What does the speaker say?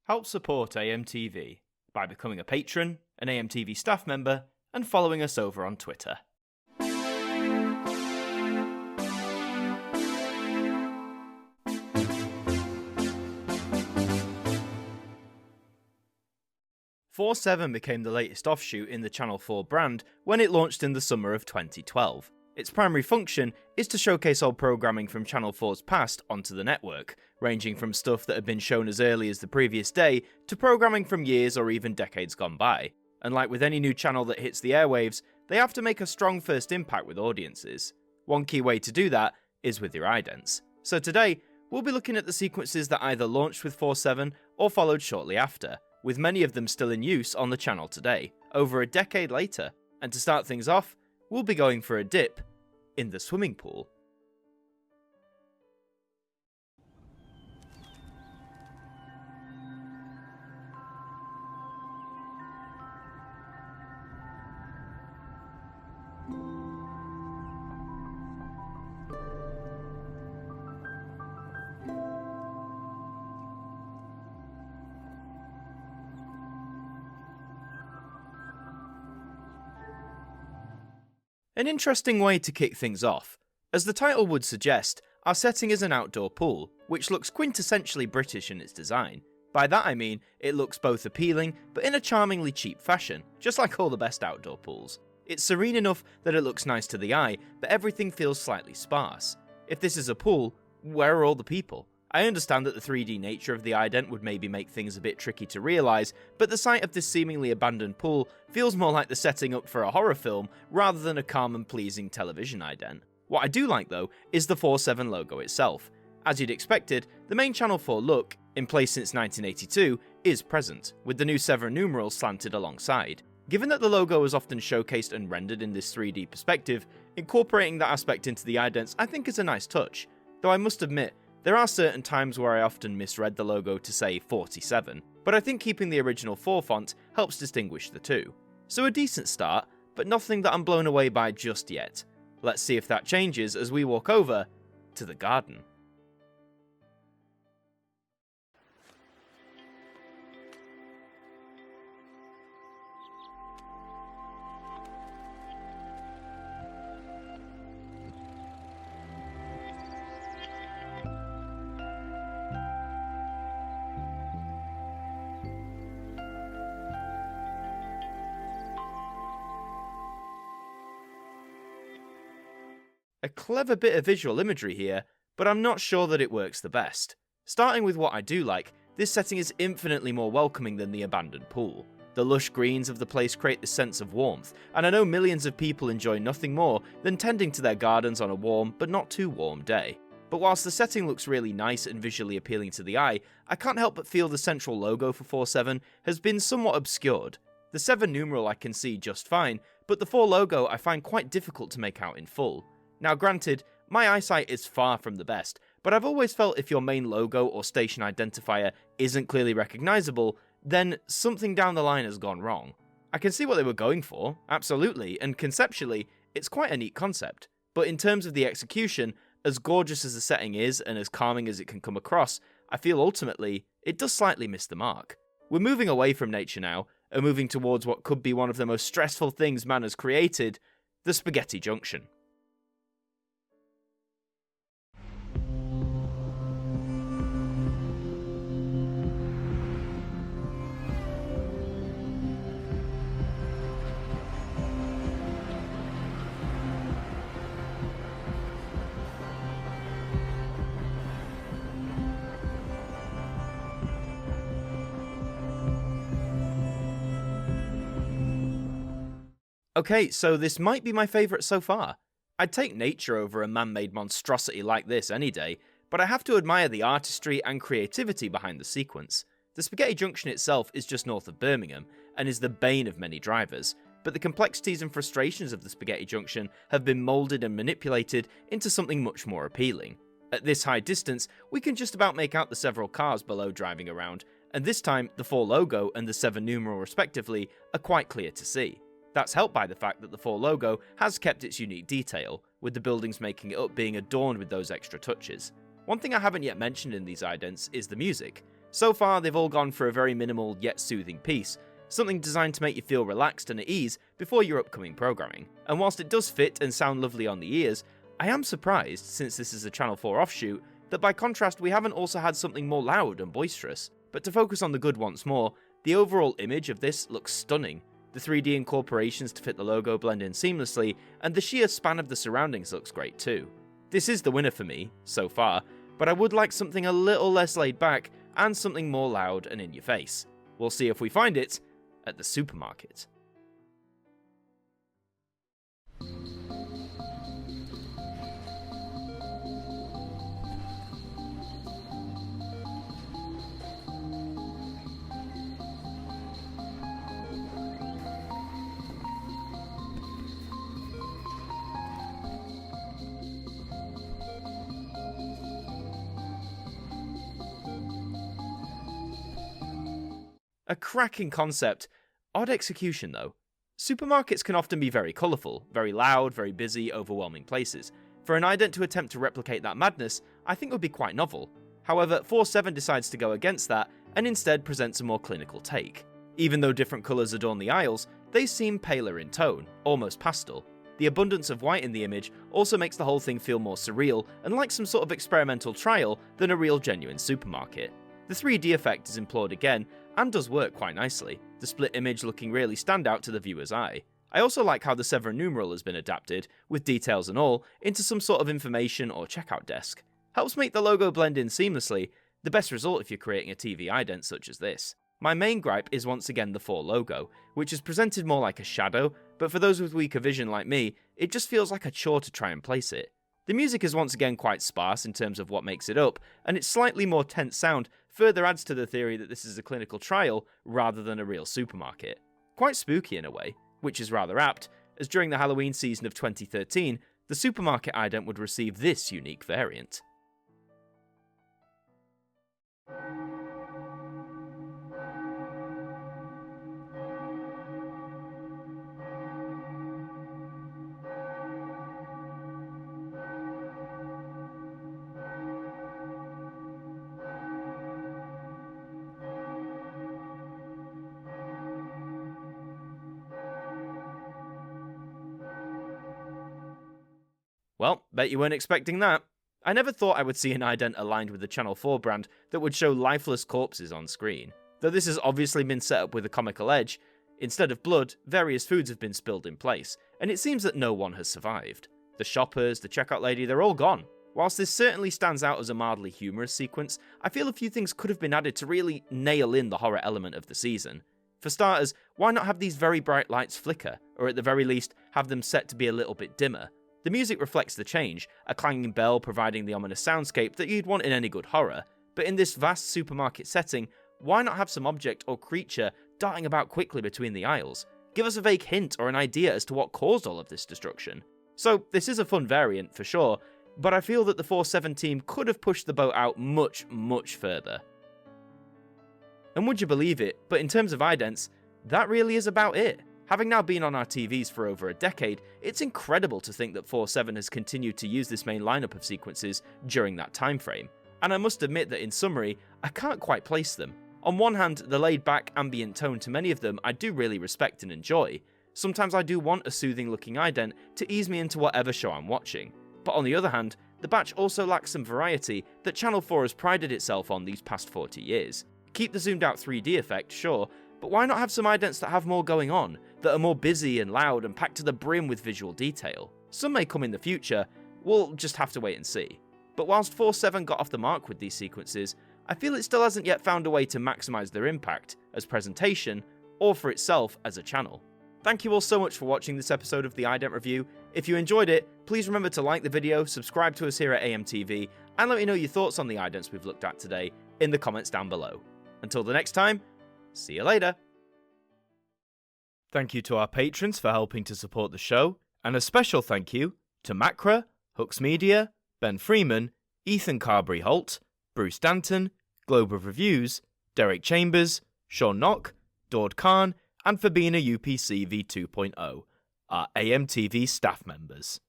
Help support AMTV by becoming a patron, an AMTV staff member, and following us over on Twitter. "4SEVEN" became the latest offshoot in the Channel 4 brand when it launched in the summer of 2012. Its primary function is to showcase old programming from Channel 4's past onto the network, ranging from stuff that had been shown as early as the previous day to programming from years or even decades gone by. And like with any new channel that hits the airwaves, they have to make a strong first impact with audiences. One key way to do that is with your idents. So today, we'll be looking at the sequences that either launched with 4SEVEN or followed shortly after, with many of them still in use on the channel today, over a decade later. And to start things off, we'll be going for a dip in the swimming pool. An interesting way to kick things off. As the title would suggest, our setting is an outdoor pool, which looks quintessentially British in its design. By that I mean, it looks both appealing, but in a charmingly cheap fashion, just like all the best outdoor pools. It's serene enough that it looks nice to the eye, but everything feels slightly sparse. If this is a pool, where are all the people? I understand that the 3D nature of the ident would maybe make things a bit tricky to realise, but the sight of this seemingly abandoned pool feels more like the setting up for a horror film rather than a calm and pleasing television ident. What I do like though is the 4SEVEN logo itself. As you'd expected, the main Channel 4 look, in place since 1982, is present, with the new 7 numerals slanted alongside. Given that the logo is often showcased and rendered in this 3D perspective, incorporating that aspect into the idents I think is a nice touch, though I must admit, there are certain times where I often misread the logo to say 47, but I think keeping the original 4 font helps distinguish the two. So a decent start, but nothing that I'm blown away by just yet. Let's see if that changes as we walk over to the garden. A clever bit of visual imagery here, but I'm not sure that it works the best. Starting with what I do like, this setting is infinitely more welcoming than the abandoned pool. The lush greens of the place create this sense of warmth, and I know millions of people enjoy nothing more than tending to their gardens on a warm but not too warm day. But whilst the setting looks really nice and visually appealing to the eye, I can't help but feel the central logo for 4SEVEN has been somewhat obscured. The 7 numeral I can see just fine, but the 4 logo I find quite difficult to make out in full. Now granted, my eyesight is far from the best, but I've always felt if your main logo or station identifier isn't clearly recognisable, then something down the line has gone wrong. I can see what they were going for, absolutely, and conceptually, it's quite a neat concept, but in terms of the execution, as gorgeous as the setting is and as calming as it can come across, I feel ultimately it does slightly miss the mark. We're moving away from nature now, and moving towards what could be one of the most stressful things man has created, the Spaghetti Junction. Okay, so this might be my favourite so far. I'd take nature over a man-made monstrosity like this any day, but I have to admire the artistry and creativity behind the sequence. The Spaghetti Junction itself is just north of Birmingham, and is the bane of many drivers, but the complexities and frustrations of the Spaghetti Junction have been moulded and manipulated into something much more appealing. At this high distance, we can just about make out the several cars below driving around, and this time the 4 logo and the 7 numeral respectively are quite clear to see. That's helped by the fact that the 4 logo has kept its unique detail, with the buildings making it up being adorned with those extra touches. One thing I haven't yet mentioned in these idents is the music. So far, they've all gone for a very minimal yet soothing piece, something designed to make you feel relaxed and at ease before your upcoming programming. And whilst it does fit and sound lovely on the ears, I am surprised, since this is a Channel 4 offshoot, that by contrast we haven't also had something more loud and boisterous. But to focus on the good once more, the overall image of this looks stunning. The 3D incorporations to fit the logo blend in seamlessly, and the sheer span of the surroundings looks great too. This is the winner for me, so far, but I would like something a little less laid back and something more loud and in your face. We'll see if we find it at the supermarket. A cracking concept, odd execution though. Supermarkets can often be very colourful, very loud, very busy, overwhelming places. For an ident to attempt to replicate that madness, I think would be quite novel. However, 4SEVEN decides to go against that and instead presents a more clinical take. Even though different colours adorn the aisles, they seem paler in tone, almost pastel. The abundance of white in the image also makes the whole thing feel more surreal and like some sort of experimental trial than a real genuine supermarket. The 3D effect is employed again, and does work quite nicely, the split image looking really stand out to the viewer's eye. I also like how the 7 numeral has been adapted, with details and all, into some sort of information or checkout desk. Helps make the logo blend in seamlessly, the best result if you're creating a TV ident such as this. My main gripe is once again the 4 logo, which is presented more like a shadow, but for those with weaker vision like me, it just feels like a chore to try and place it. The music is once again quite sparse in terms of what makes it up, and its slightly more tense sound further adds to the theory that this is a clinical trial rather than a real supermarket. Quite spooky in a way, which is rather apt, as during the Halloween season of 2013, the supermarket ident would receive this unique variant. Well, bet you weren't expecting that. I never thought I would see an ident aligned with the Channel 4 brand that would show lifeless corpses on screen. Though this has obviously been set up with a comical edge, instead of blood, various foods have been spilled in place, and it seems that no one has survived. The shoppers, the checkout lady, they're all gone. Whilst this certainly stands out as a mildly humorous sequence, I feel a few things could have been added to really nail in the horror element of the season. For starters, why not have these very bright lights flicker, or at the very least, have them set to be a little bit dimmer? The music reflects the change, a clanging bell providing the ominous soundscape that you'd want in any good horror, but in this vast supermarket setting, why not have some object or creature darting about quickly between the aisles? Give us a vague hint or an idea as to what caused all of this destruction. So this is a fun variant for sure, but I feel that the 4SEVEN team could have pushed the boat out much, much further. And would you believe it, but in terms of idents, that really is about it. Having now been on our TVs for over a decade, it's incredible to think that 4SEVEN has continued to use this main lineup of sequences during that time frame. And I must admit that in summary, I can't quite place them. On one hand, the laid-back ambient tone to many of them I do really respect and enjoy. Sometimes I do want a soothing looking ident to ease me into whatever show I'm watching. But on the other hand, the batch also lacks some variety that Channel 4 has prided itself on these past 40 years. Keep the zoomed out 3D effect, sure, but why not have some idents that have more going on, that are more busy and loud and packed to the brim with visual detail? Some may come in the future, we'll just have to wait and see. But whilst 4SEVEN got off the mark with these sequences, I feel it still hasn't yet found a way to maximise their impact as presentation, or for itself as a channel. Thank you all so much for watching this episode of the Ident Review. If you enjoyed it, please remember to like the video, subscribe to us here at AMTV, and let me know your thoughts on the idents we've looked at today in the comments down below. Until the next time, see you later. Thank you to our patrons for helping to support the show, and a special thank you to Macra, Hooks Media, Ben Freeman, Ethan Carberry-Holt, Bruce Danton, Globe of Reviews, Derek Chambers, Sean Nock, Dord Khan, and Fabina UPC V2.0, our AMTV staff members.